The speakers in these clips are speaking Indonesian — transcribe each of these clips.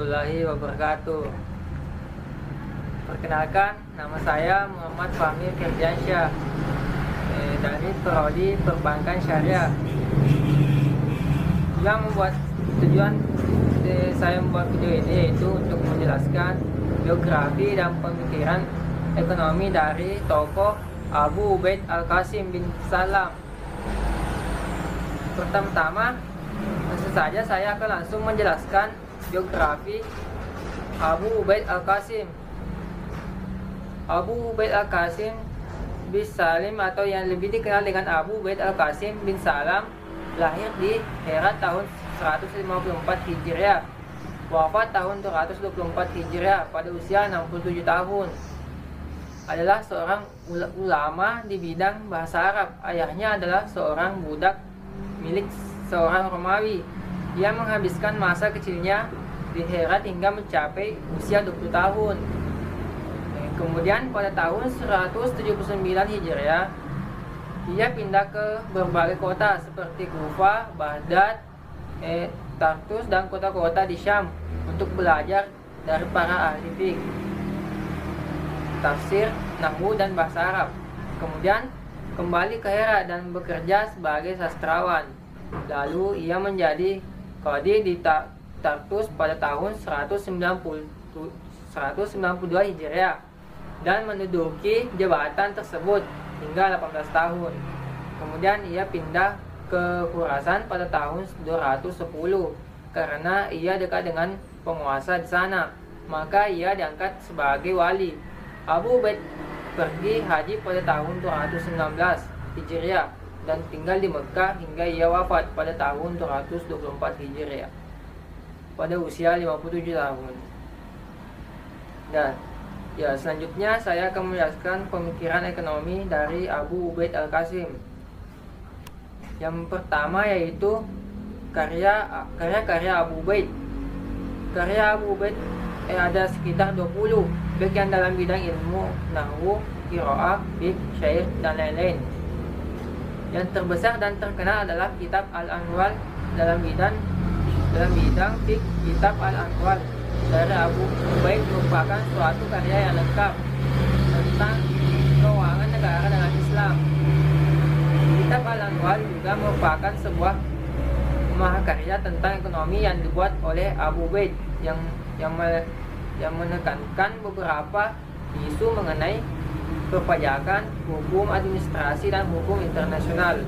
warahmatullahi wabarakatuh. Perkenalkan, nama saya Muhammad Fahmi Firdiansyah dari Prodi Perbankan Syariah. Tujuan saya membuat video ini yaitu untuk menjelaskan biografi dan pemikiran ekonomi dari tokoh Abu Ubaid Al-Qasim bin Salam. Pertama-tama, langsung saja saya akan langsung menjelaskan biografi Abu Ubaid Al-Qasim. Abu Ubaid Al-Qasim bin Salim atau yang lebih dikenal dengan Abu Ubaid Al-Qasim bin Salam lahir di Herat tahun 154 Hijriah, wafat tahun 224 Hijriah pada usia 67 tahun. Adalah seorang ulama di bidang bahasa Arab. Ayahnya adalah seorang budak milik seorang Romawi. Dia menghabiskan masa kecilnya di Herat hingga mencapai usia 20 tahun. Kemudian pada tahun 179 Hijriah, dia pindah ke berbagai kota seperti Kufa, Baghdad, Tartus dan kota-kota di Syam untuk belajar dari para ahli fiqh, tafsir, nahwu dan bahasa Arab. Kemudian kembali ke Herat dan bekerja sebagai sastrawan. Lalu ia menjadi qadhi di Tartus pada tahun 192 Hijriah dan menduduki jabatan tersebut hingga 18 tahun. Kemudian ia pindah ke Khurasan pada tahun 210 karena ia dekat dengan penguasa di sana. Maka ia diangkat sebagai wali. Abu Ubaid pergi haji pada tahun 219 Hijriah dan tinggal di Mekah hingga ia wafat pada tahun 224 Hijriah pada usia 57 tahun. Dan selanjutnya saya akan menjelaskan pemikiran ekonomi dari Abu Ubaid Al-Qasim. Yang pertama yaitu karya Abu Ubaid. Karya Abu Ubaid ada sekitar 20, baik yang dalam bidang ilmu nahwu, qiraah, fiqh, syair dan lain-lain. Yang terbesar dan terkenal adalah kitab Al-Anwar dalam bidang fiqh. Kitab Al-Anwar dari Abu Ubaid merupakan suatu karya yang lengkap tentang keuangan negara dalam Islam. Kitab Al-Anwar juga merupakan sebuah mahakarya tentang ekonomi yang dibuat oleh Abu Ubaid yang menekankan beberapa isu mengenai perpajakan, hukum administrasi dan hukum internasional.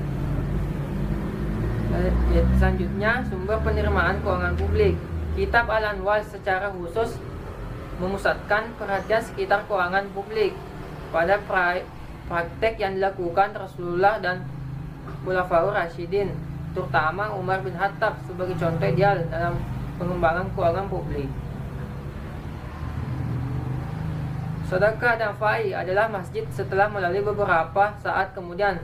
Selanjutnya, sumber penerimaan keuangan publik. Kitab Al-Anwar secara khusus memusatkan perhatian sekitar keuangan publik pada praktek yang dilakukan Rasulullah dan Khulafaur Rasyidin, terutama Umar bin Khattab sebagai contoh ideal dalam pengembangan keuangan publik. Sedekah dan fa'i adalah masjid setelah melalui beberapa saat kemudian.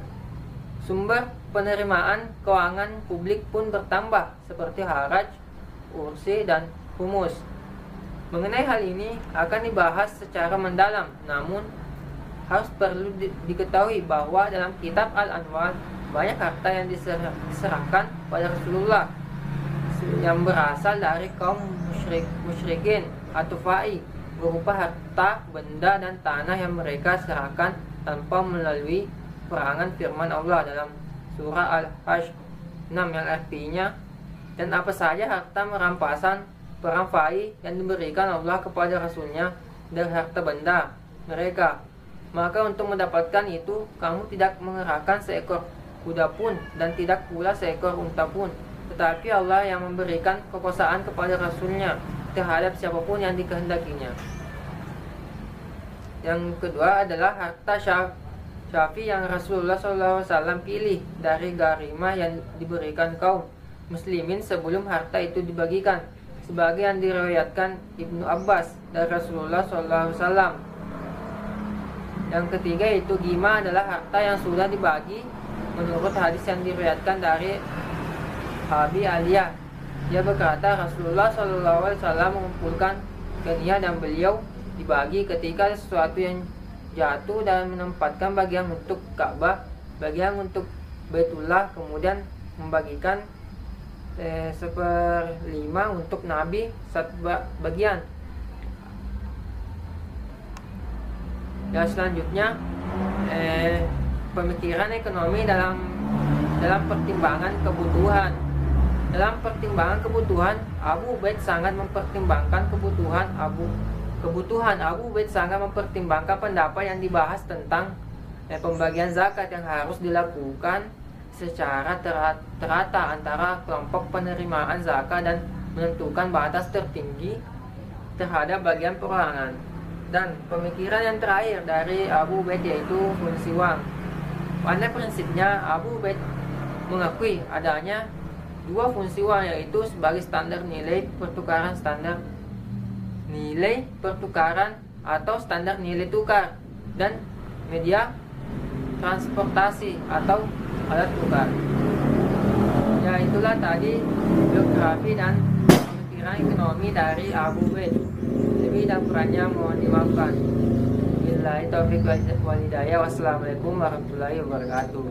Sumber penerimaan keuangan publik pun bertambah seperti haraj, ursi, dan humus. Mengenai hal ini akan dibahas secara mendalam, namun harus perlu diketahui bahwa dalam kitab Al-Anwar banyak harta yang diserahkan pada Rasulullah yang berasal dari kaum musyrikin atau fa'i, berupa harta, benda, dan tanah yang mereka serahkan tanpa melalui perangan firman Allah dalam surah Al-Hajj 6 yang artinya, dan apa saja harta merampasan perang fa'i yang diberikan Allah kepada Rasulnya dari harta benda mereka, maka untuk mendapatkan itu kamu tidak mengerahkan seekor kuda pun dan tidak pula seekor unta pun, tetapi Allah yang memberikan kekuasaan kepada Rasulnya terhadap siapapun yang dikehendakinya. Yang kedua adalah harta syafi yang Rasulullah SAW pilih dari gharimah yang diberikan kaum muslimin sebelum harta itu dibagikan, sebagai yang diriwayatkan Ibnu Abbas dari Rasulullah SAW. Yang ketiga itu gima adalah harta yang sudah dibagi menurut hadis yang diriwayatkan dari Abi Aliyah. Dia berkata Rasulullah SAW mengumpulkan ganiyah dan beliau dibagi ketika sesuatu yang jatuh dan menempatkan bagian untuk Ka'bah, bagian untuk Baitullah, kemudian membagikan 1/5 untuk nabi, 1 bagian. Ya, selanjutnya pemikiran ekonomi dalam pertimbangan kebutuhan. Dalam pertimbangan kebutuhan, Abu Ubaid sangat mempertimbangkan Abu Ubaid sangat mempertimbangkan pendapat yang dibahas tentang pembagian zakat yang harus dilakukan secara terata antara kelompok penerimaan zakat dan menentukan batas tertinggi terhadap bagian perorangan. Dan pemikiran yang terakhir dari Abu Ubaid yaitu fungsi uang. Pada prinsipnya, Abu Ubaid mengakui adanya 2 fungsi uang, yaitu sebagai standar nilai pertukaran atau standar nilai tukar, dan media transportasi atau alat tukar. Ya, itulah tadi biografi dan pemikiran ekonomi dari Abu Ubaid. Lebih dan kurangnya mohon dimaafkan. Billahi taufiq wal hidayah. Wassalamualaikum warahmatullahi wabarakatuh.